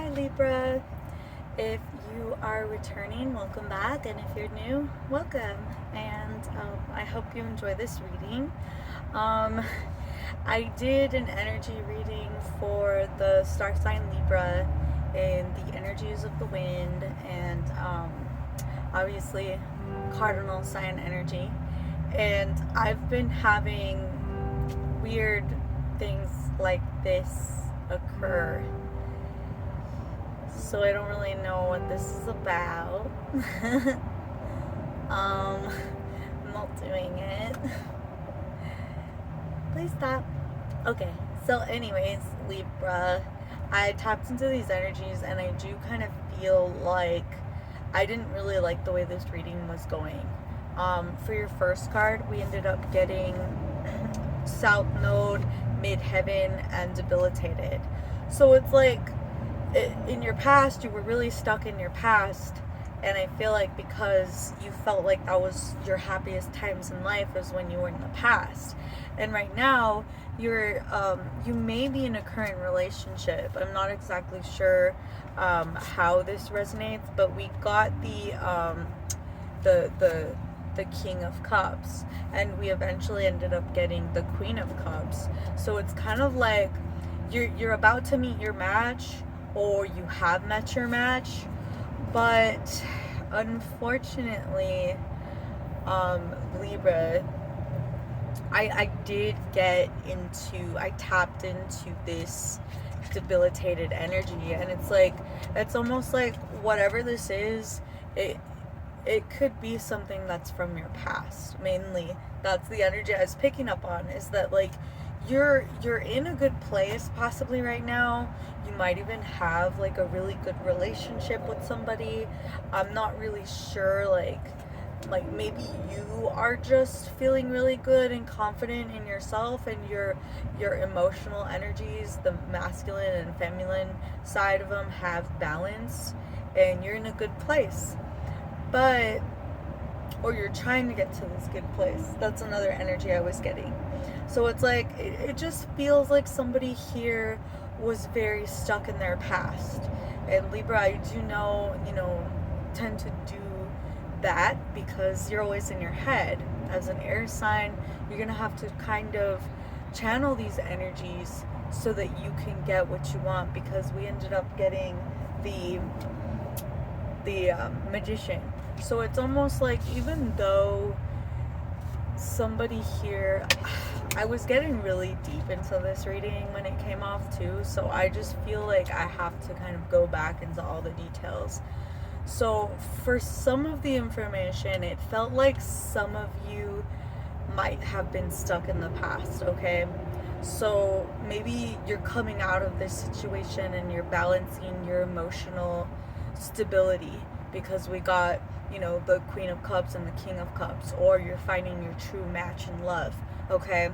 Hi Libra. If you are returning, welcome back, and if you're new, welcome. And I hope you enjoy this reading. Um, I did an energy reading for the star sign Libra and the energies of the wind, and obviously cardinal sign energy. And I've been having weird things like this occur, so I don't really know what this is about. I'm not doing it. Please stop. Okay, so anyways, Libra, I tapped into these energies and I do kind of feel like I didn't really like the way this reading was going. For your first card, we ended up getting South Node, Midheaven, and Debilitated. So it's like, in your past, you were really stuck in your past, and I feel like because you felt like that was your happiest times in life was when you were in the past, and right now you may be in a current relationship. I'm not exactly sure how this resonates, but we got the King of Cups, and we eventually ended up getting the Queen of Cups. So it's kind of like you're about to meet your match, or you have met your match, but unfortunately, Libra, I tapped into this debilitated energy, and it's almost like whatever this is, it could be something that's from your past. Mainly, that's the energy I was picking up on, is that like you're in a good place possibly right now. You might even have like a really good relationship with somebody. I'm not really sure, like maybe you are just feeling really good and confident in yourself, and your emotional energies, the masculine and feminine side of them, have balance, and you're in a good place. But, or you're trying to get to this good place. That's another energy I was getting. So it's like, it just feels like somebody here was very stuck in their past. And Libra, I do know, tend to do that because you're always in your head. As an air sign, you're going to have to kind of channel these energies so that you can get what you want, because we ended up getting the Magician. So it's almost like, even though somebody here, I was getting really deep into this reading when it came off too, so I just feel like I have to kind of go back into all the details. So for some of the information, it felt like some of you might have been stuck in the past, okay? So maybe you're coming out of this situation and you're balancing your emotional stability, because we got, the Queen of Cups and the King of Cups, or you're finding your true match in love, okay?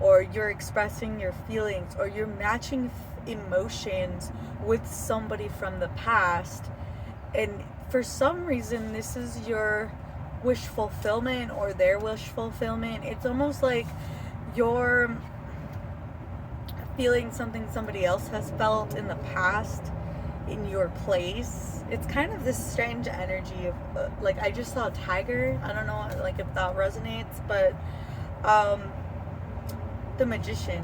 Or you're expressing your feelings, or you're matching emotions with somebody from the past, and for some reason this is your wish fulfillment or their wish fulfillment. It's almost like you're feeling something somebody else has felt in the past in your place. It's kind of this strange energy of like, I just saw a tiger. I don't know, like, if that resonates, but the Magician,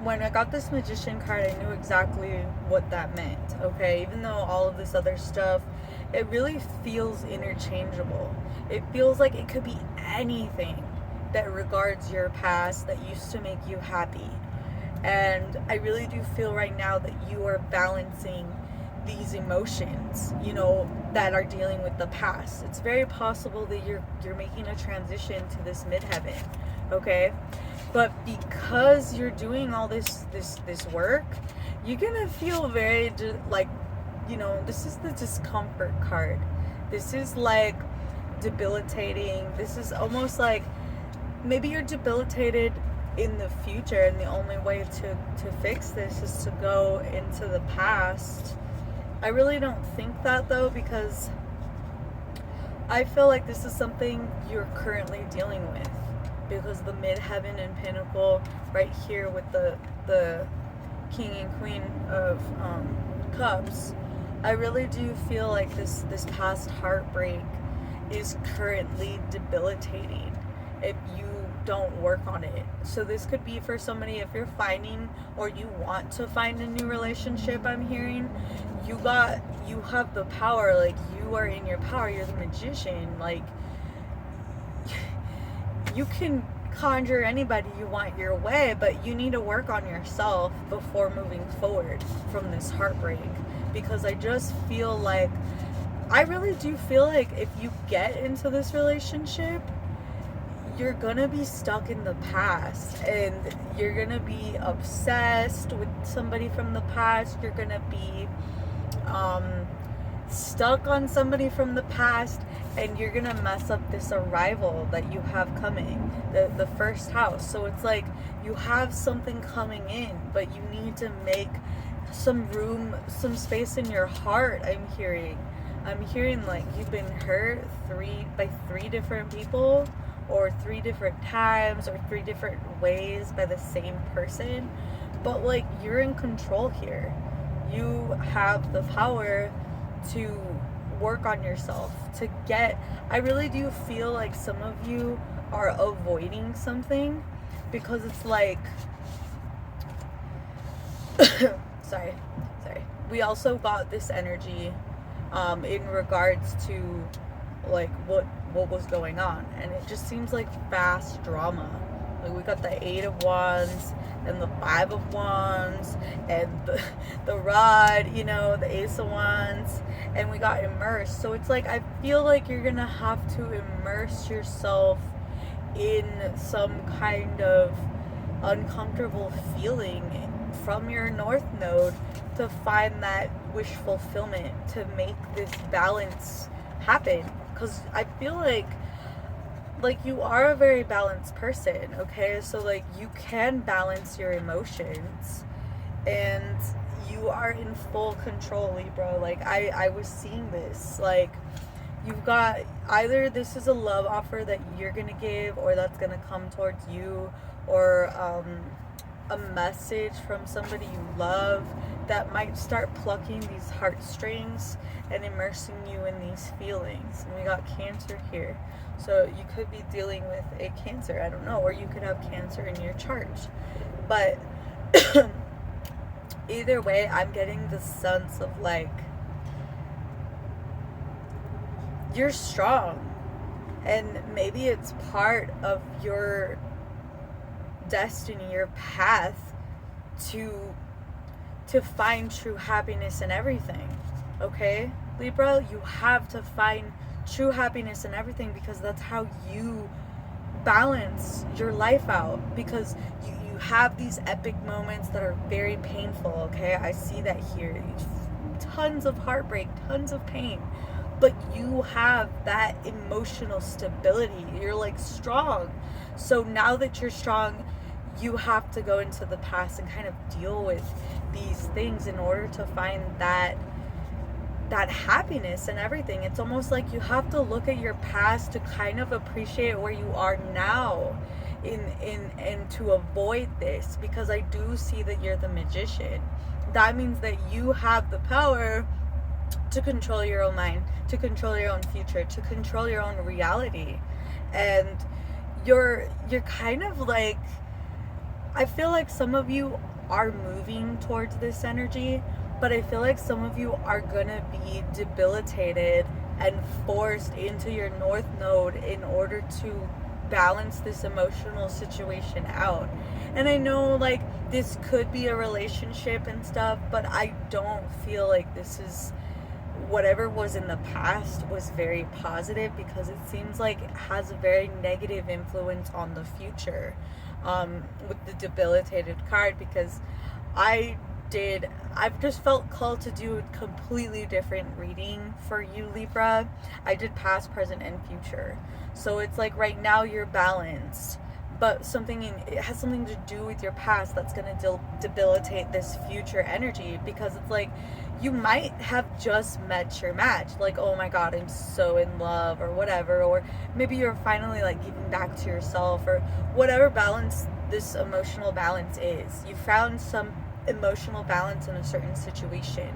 when I got this Magician card, I knew exactly what that meant, okay? Even though all of this other stuff, it really feels interchangeable. It feels like it could be anything that regards your past that used to make you happy. And I really do feel right now that you are balancing these emotions, that are dealing with the past. It's very possible that you're making a transition to this midheaven, okay? But because you're doing all this work, you're gonna feel very this is the discomfort card. This is like debilitating. This is almost like maybe you're debilitated in the future, and the only way to fix this is to go into the past. I really don't think that, though, because I feel like this is something you're currently dealing with, because the midheaven and pinnacle right here with the king and queen of Cups, I really do feel like this past heartbreak is currently debilitating if you don't work on it. So this could be for somebody, if you're finding or you want to find a new relationship. I'm hearing you have the power. Like, you are in your power. You're the magician. Like, you can conjure anybody you want your way, but you need to work on yourself before moving forward from this heartbreak. Because I just feel like, I really do feel like if you get into this relationship, you're gonna be stuck in the past, and you're gonna be obsessed with somebody from the past. You're gonna be stuck on somebody from the past, and you're gonna mess up this arrival that you have coming, the first house. So it's like you have something coming in, but you need to make some room, some space in your heart. I'm hearing like you've been hurt by three different people, or three different times, or three different ways by the same person. But like, you're in control here. You have the power to work on yourself, to get, I really do feel like some of you are avoiding something because it's like sorry. We also got this energy in regards to like what was going on, and it just seems like fast drama. Like, we got the 8 of Wands and the 5 of Wands and the rod, the Ace of Wands, and we got immersed. So it's like, I feel like you're gonna have to immerse yourself in some kind of uncomfortable feeling from your North Node to find that wish fulfillment, to make this balance happen. Because I feel like you are a very balanced person, okay? So like, you can balance your emotions, and you are in full control, Libra. Like, I was seeing this, like, you've got, either this is a love offer that you're gonna give, or that's gonna come towards you, or a message from somebody you love that might start plucking these heartstrings and immersing you in these feelings. And we got Cancer here. So you could be dealing with a Cancer, I don't know, or you could have Cancer in your chart. But either way, I'm getting the sense of like, you're strong, and maybe it's part of your destiny, your path to find true happiness in everything. Okay, Libra, you have to find true happiness in everything, because that's how you balance your life out. Because you have these epic moments that are very painful, okay? I see that here. Tons of heartbreak, tons of pain. But you have that emotional stability. You're like strong. So now that you're strong, you have to go into the past and kind of deal with these things in order to find that happiness and everything. It's almost like you have to look at your past to kind of appreciate where you are now and to avoid this, because I do see that you're the magician. That means that you have the power to control your own mind, to control your own future, to control your own reality. And you're kind of like, I feel like some of you are moving towards this energy, but I feel like some of you are gonna be debilitated and forced into your North Node in order to balance this emotional situation out. And I know like this could be a relationship and stuff, but I don't feel like this is, whatever was in the past was very positive, because it seems like it has a very negative influence on the future with the debilitated card. Because I've just felt called to do a completely different reading for you, Libra. I did past, present, and future. So it's like right now you're balanced, but it has something to do with your past that's going to debilitate this future energy. Because it's like, you might have just met your match, like, oh my god, I'm so in love, or whatever, or maybe you're finally like giving back to yourself, or whatever balance this emotional balance is. You found emotional balance in a certain situation.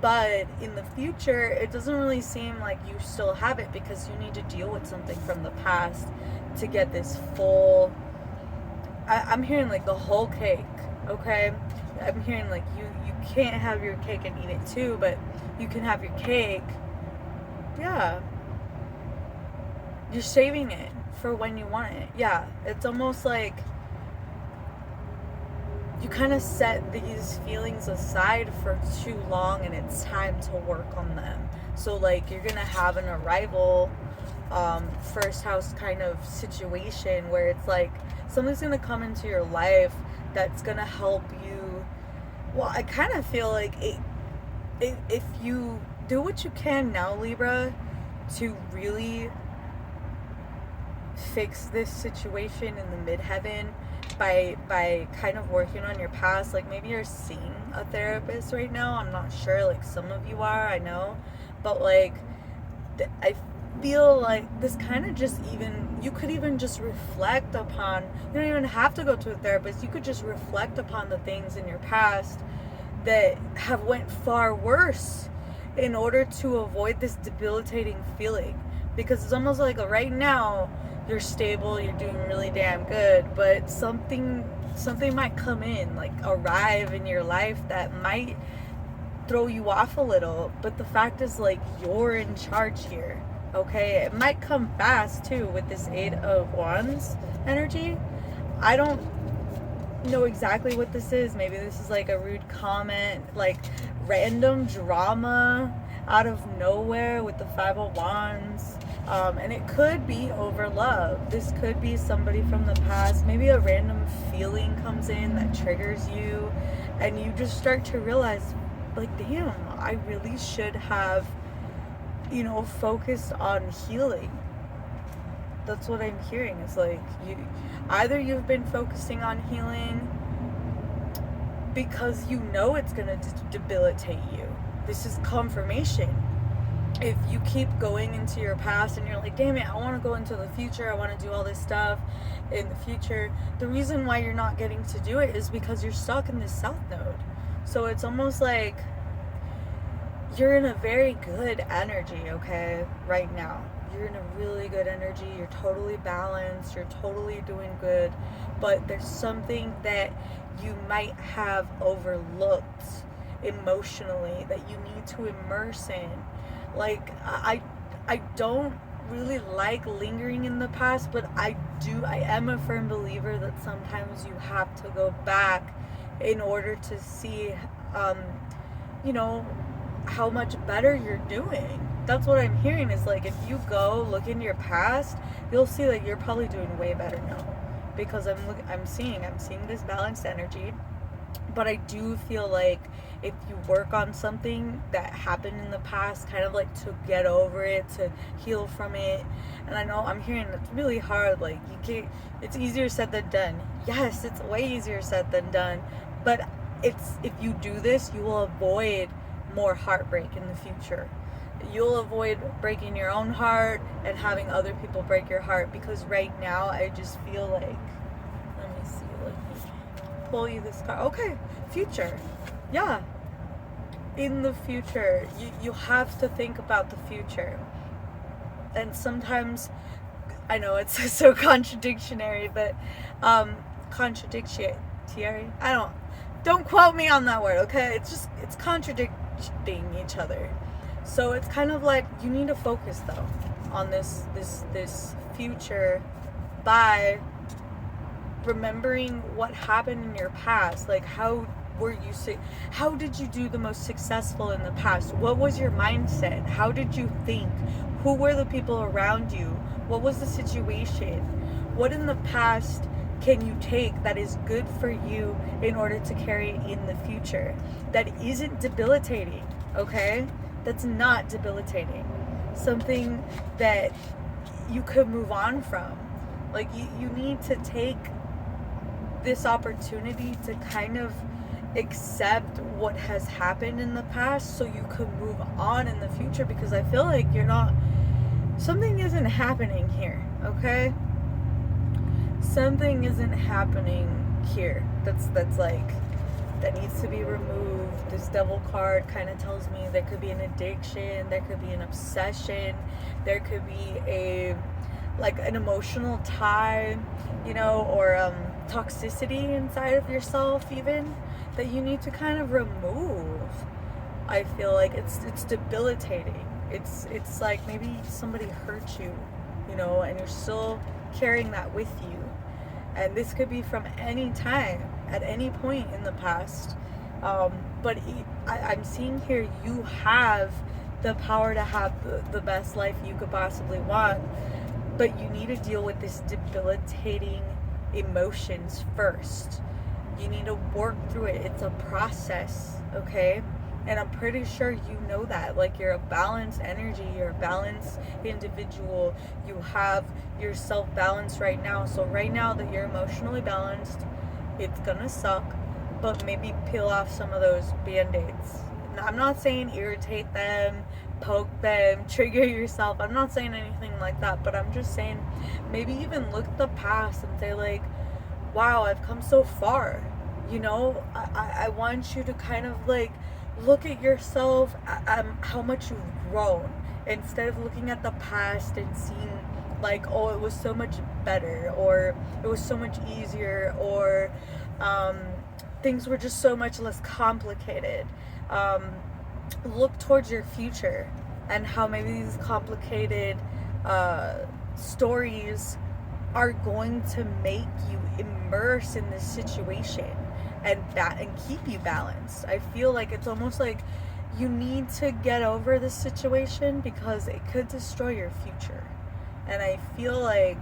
But in the future, it doesn't really seem like you still have it, because you need to deal with something from the past to get this full. I'm hearing like the whole cake, okay? I'm hearing like you can't have your cake and eat it too, but you can have your cake. Yeah. You're saving it for when you want it. Yeah. It's almost like you kind of set these feelings aside for too long, and it's time to work on them. So like you're gonna have an arrival, first house kind of situation where it's like something's gonna come into your life that's gonna help you. Well, I kind of feel like if you do what you can now, Libra, to really fix this situation in the midheaven by kind of working on your past. Like maybe you're seeing a therapist right now, I'm not sure, like some of you are, I know, but like I feel like this kind of just, even you could even just reflect upon, you don't even have to go to a therapist, you could just reflect upon the things in your past that have went far worse in order to avoid this debilitating feeling. Because it's almost like right now you're stable, you're doing really damn good, but something might come in, like arrive in your life that might throw you off a little. But the fact is, like, you're in charge here, okay? It might come fast too with this 8 of Wands energy. I don't know exactly what this is. Maybe this is like a rude comment, like random drama out of nowhere with the 5 of Wands. And it could be over love. This could be somebody from the past. Maybe a random feeling comes in that triggers you, and you just start to realize, like, damn, I really should have, focused on healing. That's what I'm hearing. It's like you've been focusing on healing because it's going to debilitate you. This is confirmation. If you keep going into your past and you're like, damn it, I want to go into the future, I want to do all this stuff in the future, the reason why you're not getting to do it is because you're stuck in this South Node. So it's almost like you're in a very good energy, okay, right now. You're in a really good energy, you're totally balanced, you're totally doing good, but there's something that you might have overlooked emotionally that you need to immerse in. Like, I don't really like lingering in the past, but I am a firm believer that sometimes you have to go back in order to see, how much better you're doing. That's what I'm hearing, is like, if you go look in your past, you'll see that you're probably doing way better now, because I'm seeing this balanced energy. But I do feel like if you work on something that happened in the past, kind of like to get over it, to heal from it, and I know I'm hearing it's really hard, like it's easier said than done. Yes, it's way easier said than done, but if you do this, you will avoid more heartbreak in the future. You'll avoid breaking your own heart and having other people break your heart, because right now I just feel like, let me see, let me pull you this card. Okay, future. Yeah. In the future, you have to think about the future. And sometimes, I know it's so contradictionary, but contradictionary. Don't quote me on that word, okay? It's contradicting each other. So it's kind of like you need to focus though on this future by remembering what happened in your past. Like, how did you do the most successful in the past? What was your mindset? How did you think? Who were the people around you? What was the situation? What in the past can you take that is good for you in order to carry in the future? That isn't debilitating, okay? That's not debilitating. Something that you could move on from. Like, you need to take this opportunity to kind of accept what has happened in the past so you could move on in the future, because I feel like something isn't happening here, okay? Something isn't happening here that's like that needs to be removed. This devil card kind of tells me there could be an addiction, there could be an obsession, there could be a like an emotional tie, or toxicity inside of yourself even that you need to kind of remove. I feel like it's debilitating. It's like maybe somebody hurt you, and you're still carrying that with you. And this could be from any time, at any point in the past. But I'm seeing here you have the power to have the best life you could possibly want. But you need to deal with this debilitating emotions first. You need to work through it. It's a process, okay? And I'm pretty sure you know that. Like, you're a balanced energy, you're a balanced individual. You have yourself balanced right now. So right now that you're emotionally balanced, it's gonna suck, but maybe peel off some of those band-aids. I'm not saying irritate them, poke them, trigger yourself. I'm not saying anything like that, but I'm just saying maybe even look at the past and say like, wow, I've come so far. I want you to kind of like look at yourself, how much you've grown, instead of looking at the past and seeing like, oh, it was so much better, or it was so much easier, or things were just so much less complicated. Look towards your future and how maybe these complicated stories are going to make you immerse in this situation and keep you balanced. I feel like it's almost like you need to get over this situation because it could destroy your future. And I feel like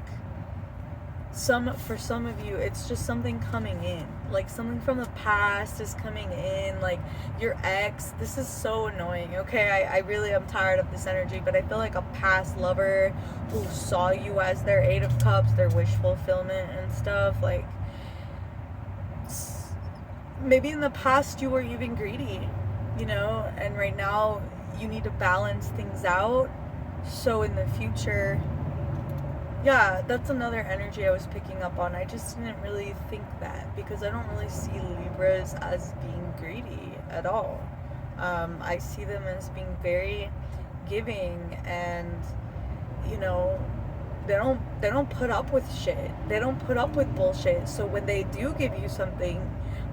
for some of you, it's just something coming in, like something from the past is coming in, like your ex. This is so annoying, okay? I really am tired of this energy, but I feel like a past lover who saw you as their 8 of Cups, their wish fulfillment and stuff. Like, maybe in the past you were even greedy, and right now you need to balance things out, so in the future, yeah, that's another energy I was picking up on. I just didn't really think that because I don't really see Libras as being greedy at all. I see them as being very giving, and they don't put up with shit. They don't put up with bullshit. So when they do give you something,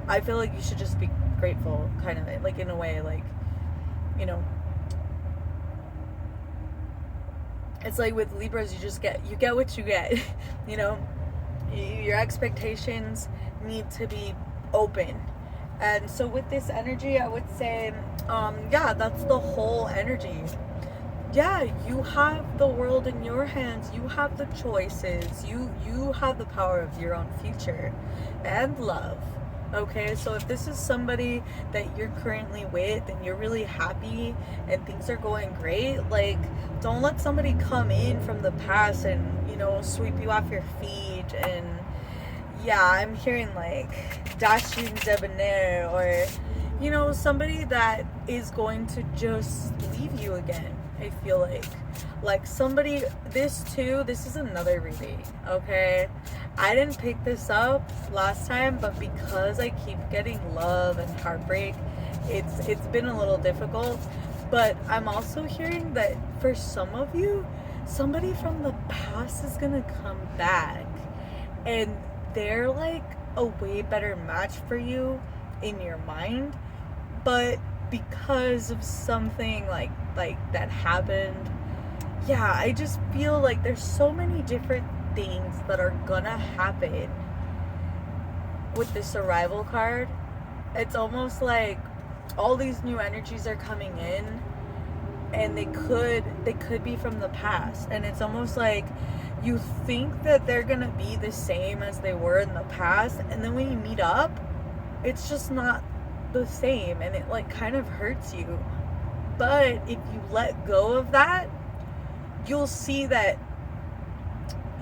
I feel like you should just be grateful, kind of like, in a way, like, it's like with Libras, you get what you get. Your expectations need to be open. And so with this energy, I would say, that's the whole energy. Yeah, you have the world in your hands. You have the choices. You have the power of your own future and love. Okay, so if this is somebody that you're currently with and you're really happy and things are going great, like, don't let somebody come in from the past and, sweep you off your feet. And yeah, I'm hearing like Dashin Debonair, or, somebody that is going to just leave you again. I feel like somebody, this is another reading, okay? I didn't pick this up last time, but because I keep getting love and heartbreak, it's been a little difficult. But I'm also hearing that for some of you, somebody from the past is gonna come back, and they're like a way better match for you in your mind, but because of something like that happened, yeah, I just feel like there's so many different things that are gonna happen with this arrival card. It's almost like all these new energies are coming in, and they could be from the past, and it's almost like you think that they're gonna be the same as they were in the past, and then when you meet up, it's just not the same, and it like kind of hurts you. But if you let go of that, you'll see that,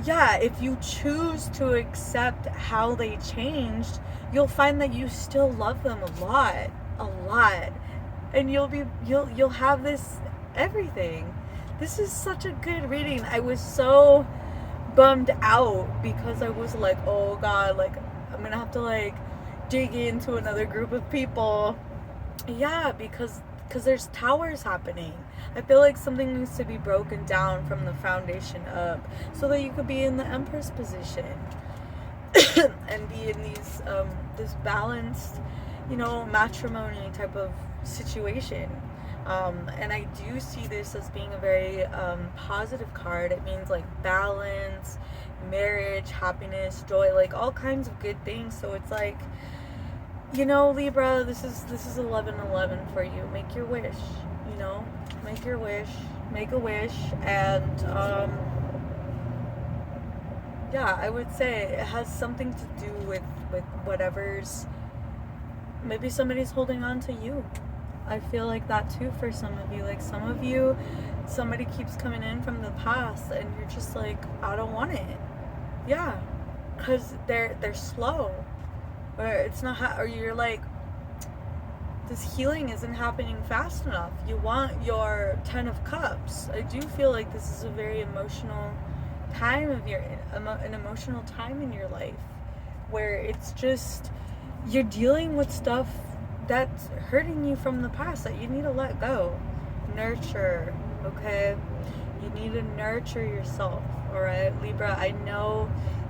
yeah, if you choose to accept how they changed, you'll find that you still love them a lot, and you'll have this everything. This is such a good reading. I was so bummed out because I was like, oh god, like I'm gonna have to like dig into another group of people. Yeah, because there's towers happening. I feel like something needs to be broken down from the foundation up so that you could be in the Empress position and be in these this balanced, matrimony type of situation. And I do see this as being a very positive card. It means like balance, marriage, happiness, joy, like all kinds of good things. So it's like, Libra, this is 11/11 for you. Make your wish, make your wish, make a wish, and yeah, I would say it has something to do with whatever's, maybe somebody's holding on to you. I feel like that too for some of you. Like some of you, somebody keeps coming in from the past and you're just like, I don't want it. Yeah, because they're slow, or it's not, or you're like, this healing isn't happening fast enough. You want your 10 of Cups. I do feel like this is a very emotional time of an emotional time in your life, where it's just, you're dealing with stuff that's hurting you from the past that you need to let go. Nurture, okay? You need to nurture yourself, all right, Libra? I know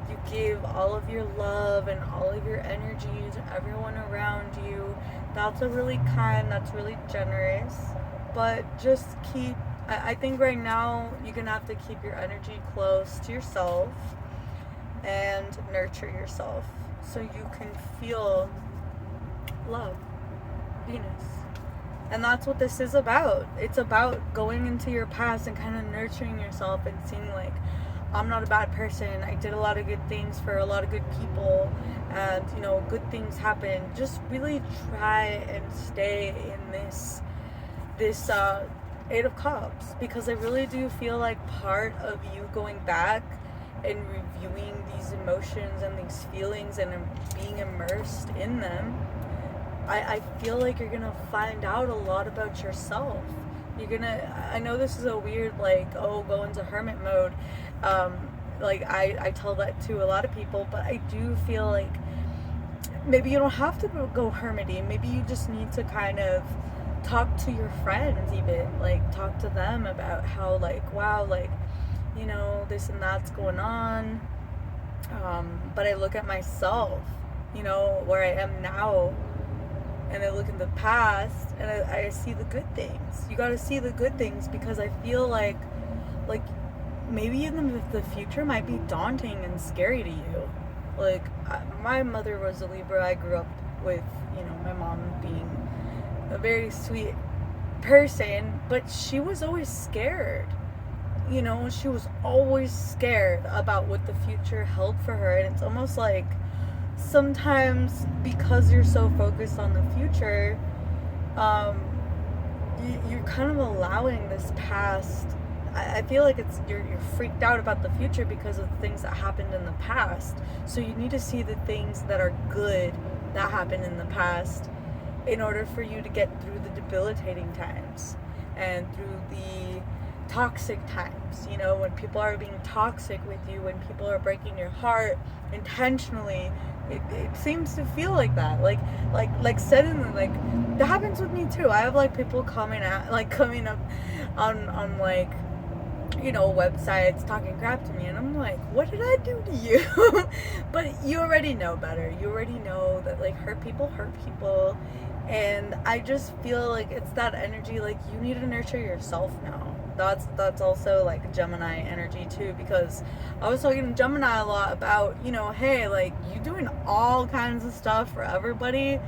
you give all of your love and all of your energy to everyone around you. That's really really generous. But just I think right now you're gonna have to keep your energy close to yourself and nurture yourself so you can feel love, Venus. And that's what this is about. It's about going into your past and kind of nurturing yourself and seeing like, I'm not a bad person. I did a lot of good things for a lot of good people, and good things happen. Just really try and stay in this 8 of Cups, because I really do feel like part of you going back and reviewing these emotions and these feelings and being immersed in them, I feel like you're gonna find out a lot about yourself. I know this is a weird, like, go into hermit mode. Like, I tell that to a lot of people, but I do feel like maybe you don't have to go hermity. Maybe you just need to kind of talk to your friends, even, like, talk to them about how, like, wow, like, this and that's going on. But I look at myself, where I am now, and I look in the past and I see the good things. You got to see the good things, because I feel like maybe even the future might be daunting and scary to you. Like, my mother was a Libra. I grew up with, my mom being a very sweet person, but she was always scared. She was always scared about what the future held for her. And it's almost like sometimes, because you're so focused on the future, you're kind of allowing this past. I feel like you're freaked out about the future because of the things that happened in the past. So you need to see the things that are good that happened in the past in order for you to get through the debilitating times and through the toxic times. When people are being toxic with you, when people are breaking your heart intentionally, it seems to feel like that. Like suddenly, like, that happens with me too. I have like people coming up on like, websites talking crap to me, and I'm like, what did I do to you? But you already know better. You already know that, like, hurt people, and I just feel like it's that energy. Like, you need to nurture yourself now. That's also like Gemini energy too, because I was talking to Gemini a lot about, hey, like, you doing all kinds of stuff for everybody.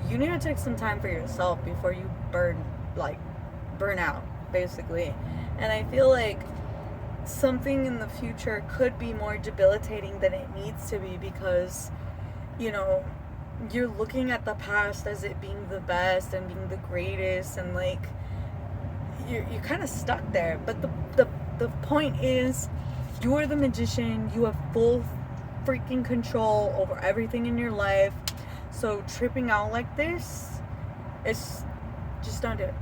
You need to take some time for yourself before you burn out, basically. And I feel like something in the future could be more debilitating than it needs to be, because, you're looking at the past as it being the best and being the greatest, and like, you're kind of stuck there. But the point is, you are the magician. You have full freaking control over everything in your life. So tripping out like this, it's just don't do it.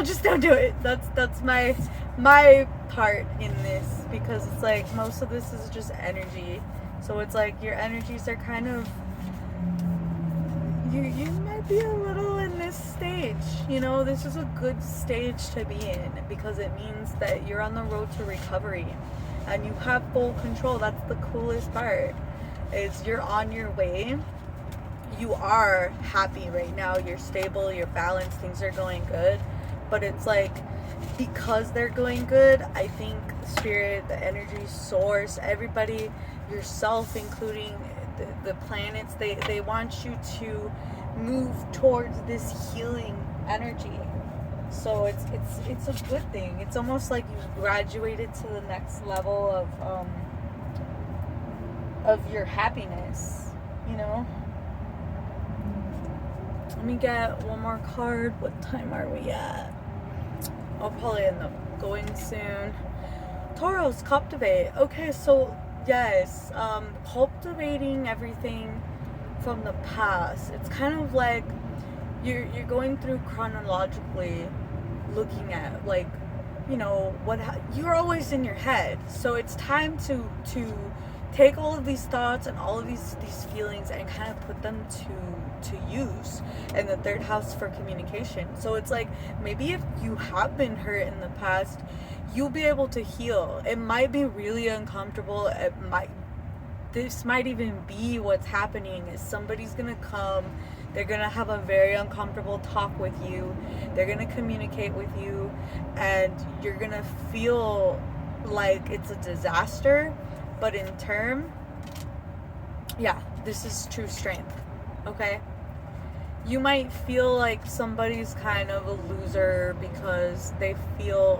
Just don't do it. That's my part in this, because it's like most of this is just energy. So it's like your energies are kind of you might be a little in this stage. This is a good stage to be in, because it means that you're on the road to recovery and you have full control. That's the coolest part, is you're on your way. You are happy right now, you're stable, you're balanced, things are going good. But it's like, because they're going good, I think spirit, the energy source, everybody, yourself including the planets, they want you to move towards this healing energy. So it's a good thing. It's almost like you've graduated to the next level of your happiness, Let me get one more card. What time are we at? I'll probably end up going soon. Taurus, cultivate. Okay, so yes, cultivating everything from the past. It's kind of like you're going through chronologically, looking at like, you're always in your head. So it's time to take all of these thoughts and all of these feelings and kind of put them to use. And the third house for communication. So it's like, maybe if you have been hurt in the past, you'll be able to heal. It might be really uncomfortable. This might even be what's happening, is somebody's gonna come, they're gonna have a very uncomfortable talk with you, they're gonna communicate with you, and you're gonna feel like it's a disaster. But in turn, this is true strength. Okay? You might feel like somebody's kind of a loser because they feel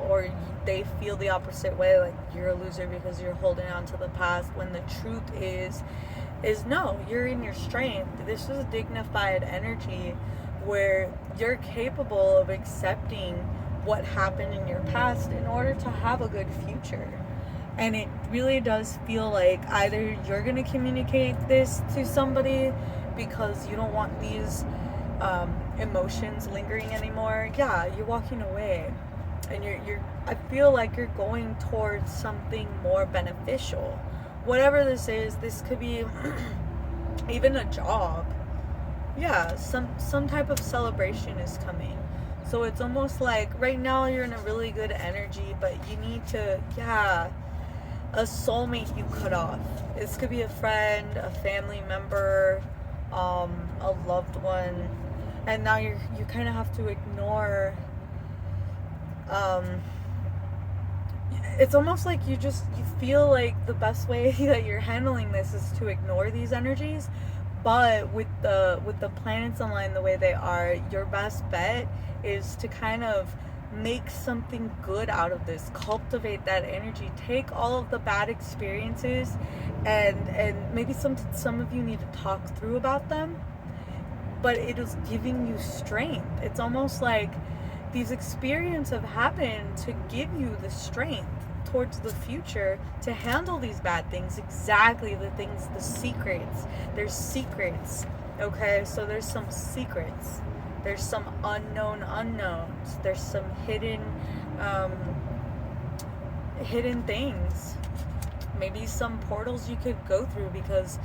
the opposite way, like you're a loser because you're holding on to the past, when the truth is no, you're in your strength. This is a dignified energy where you're capable of accepting what happened in your past in order to have a good future. And it really does feel like either you're going to communicate this to somebody because you don't want these emotions lingering anymore. You're walking away, and I feel like you're going towards something more beneficial. Whatever this is, this could be even a job. Some type of celebration is coming. So it's almost like right now you're in a really good energy, but you need to, a soulmate you cut off. This could be a friend, a family member, a loved one, and now you kind of have to ignore. It's almost like you feel like the best way that you're handling this is to ignore these energies. But with the planets aligned the way they are, your best bet is to kind of make something good out of this. Cultivate that energy. Take all of the bad experiences, and maybe some of you need to talk through about them, but it is giving you strength. It's almost like these experiences have happened to give you the strength towards the future to handle these bad things. Exactly, the secrets. There's secrets. Okay, so there's some secrets. There's some unknown unknowns. There's some hidden things. Maybe some portals you could go through, because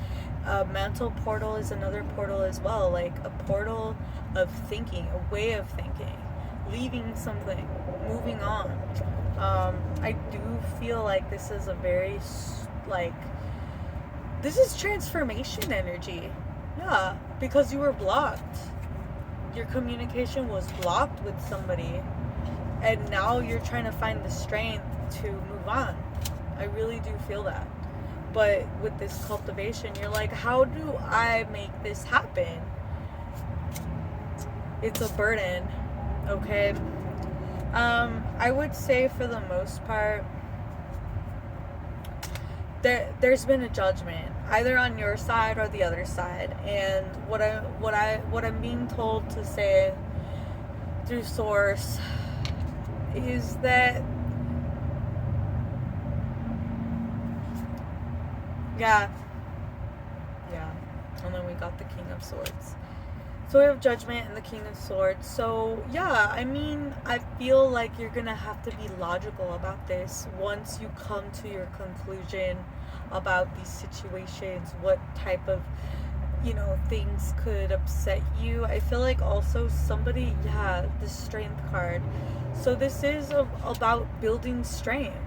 a mental portal is another portal as well. Like a portal of thinking, a way of thinking, leaving something, moving on. I do feel like this is a very, this is transformation energy. Yeah, because you were blocked. Your communication was blocked with somebody, and now you're trying to find the strength to move on. I really do feel that. But with this cultivation, you're like, how do I make this happen? It's a burden, okay? I would say for the most part, there's been a judgment either on your side or the other side, and what I'm being told to say through source is that and then we got the King of Swords. So we have Judgment and the King of Swords. So I feel like you're gonna have to be logical about this once you come to your conclusion about these situations. What type of, things could upset you. I feel like also somebody, yeah, the strength card. So this is about building strength.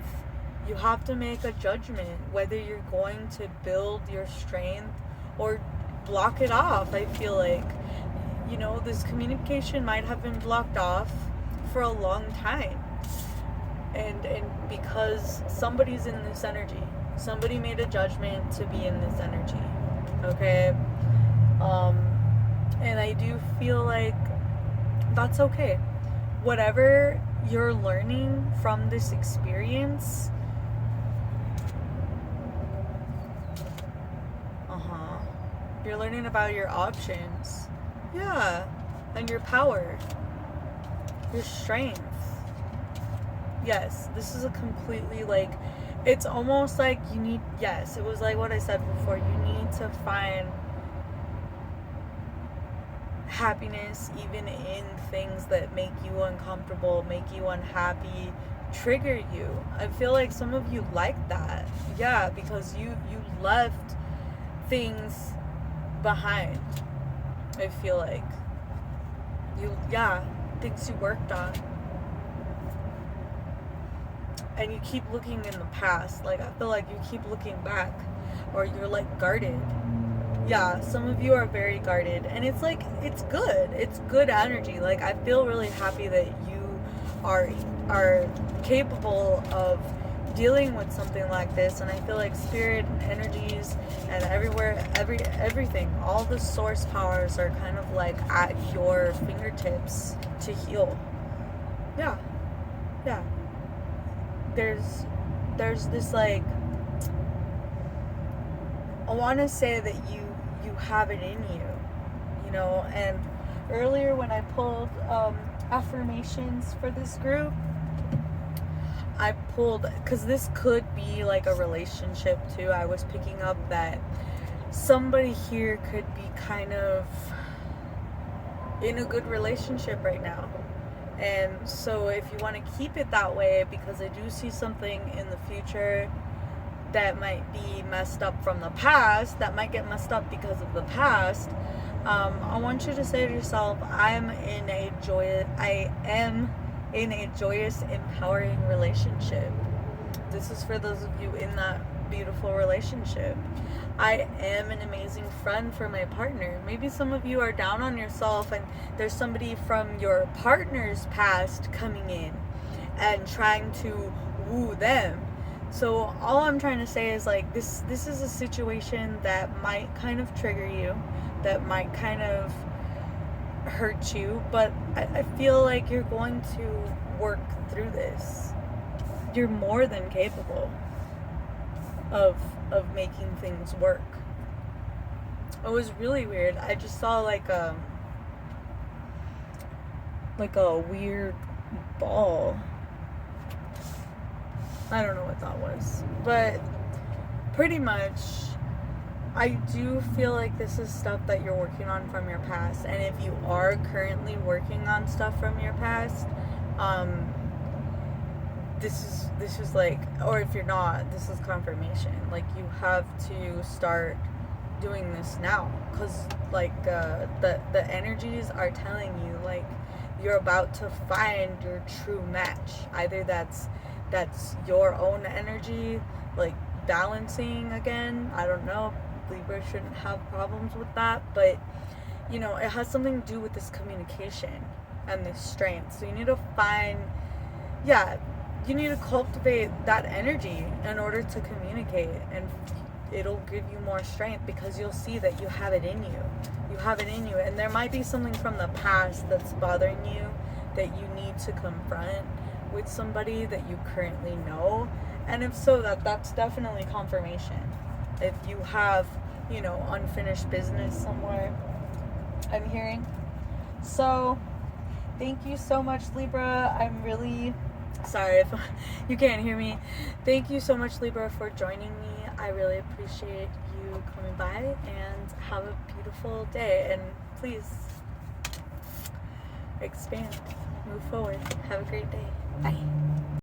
You have to make a judgment whether you're going to build your strength or block it off. I feel like, this communication might have been blocked off for a long time. And because somebody's in this energy. Somebody made a judgment to be in this energy. Okay? And I do feel like that's okay. Whatever you're learning from this experience, you're learning about your options. Yeah. And your power. Your strength. Yes, this is a completely, like, it's almost like you need, yes, it was like what I said before, you need to find happiness even in things that make you uncomfortable, make you unhappy, trigger you. I feel like some of you like that. Yeah, because you left things behind. I feel like things you worked on, and you keep looking in the past. Like, I feel like you keep looking back, or you're like guarded. Yeah, some of you are very guarded, and it's like, it's good energy. Like, I feel really happy that you are capable of dealing with something like this. And I feel like spirit and energies and everything, all the source powers are kind of like at your fingertips to heal. Yeah. There's this, like, I want to say that you have it in you, and earlier when I pulled affirmations for this group, I pulled, because this could be like a relationship too. I was picking up that somebody here could be kind of in a good relationship right now. And so if you want to keep it that way, because I do see something in the future that might be messed up from the past, that might get messed up because of the past, I want you to say to yourself, I am in a joyous, empowering relationship. This is for those of you in that beautiful relationship. I am an amazing friend for my partner. Maybe some of you are down on yourself and there's somebody from your partner's past coming in and trying to woo them. So all I'm trying to say is, like, this is a situation that might kind of trigger you, that might kind of hurt you, but I feel like you're going to work through this. You're more than capable of making things work. It was really weird. I just saw like a weird ball. I don't know what that was, but pretty much I do feel like this is stuff that you're working on from your past. And if you are currently working on stuff from your past, this is like, or if you're not, this is confirmation. Like, you have to start doing this now, because like the energies are telling you, like, you're about to find your true match. Either that's your own energy, like, balancing again. I don't know. Libra shouldn't have problems with that, but it has something to do with this communication and this strength. So you need to you need to cultivate that energy in order to communicate, and it'll give you more strength, because you'll see that you have it in you. And there might be something from the past that's bothering you that you need to confront with somebody that you currently know. And if so, that's definitely confirmation. If you have, unfinished business somewhere, I'm hearing. So, thank you so much, Libra. I'm really sorry if you can't hear me. Thank you so much, Libra, for joining me. I really appreciate you coming by, and have a beautiful day. And please expand, move forward. Have a great day. Bye.